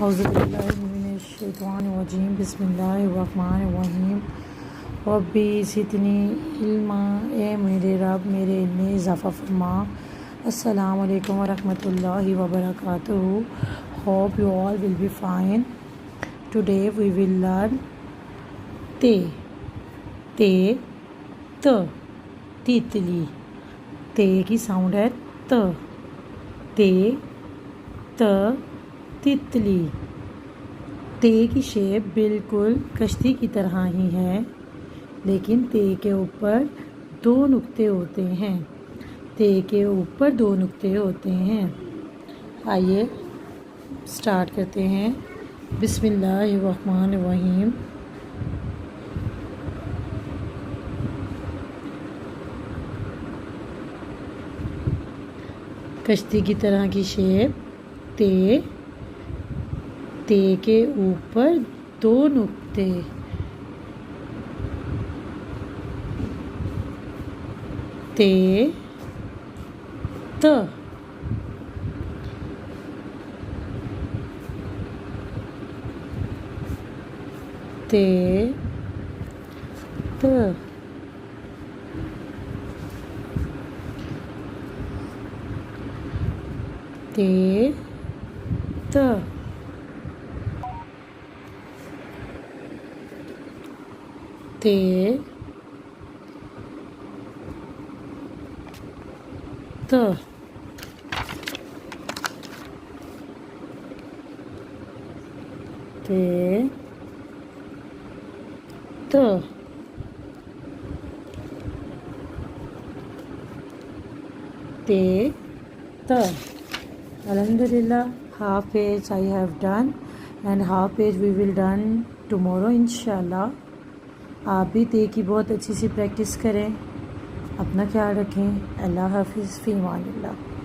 औज़ुबिल्लाहिमिनश्शैतानिर्रजीम बिस्मिल्लाहिर्रहमानिर्रहीम रब्बी ज़िदनी इल्मा। ए मेरे रब मेरे इल्म में इज़ाफ़ा फरमा। अस्सलामु अलैकुम वरहमतुल्लाहि वबरकातुहू। Hope you all will be fine. Today we will learn ते त तितली। ते की साउंड है त। त तितली। ते की शेप बिल्कुल कश्ती की तरह ही है, लेकिन ते के ऊपर दो नुक्ते होते हैं। ते के ऊपर दो नुक्ते होते हैं। आइए स्टार्ट करते हैं। बिस्मिल्लाहिर्रहमानिर्रहीम। कश्ती की तरह की शेप ते के ऊपर दो नुक्ते। ते त ते त ते त ते त ते त ते त। Alhamdulillah, half page I have done and half page we will done tomorrow inshallah. आप भी ते की बहुत अच्छी सी प्रैक्टिस करें। अपना ख्याल रखें। अल्लाह हाफिज़ फ़ी अमानिल्लाह।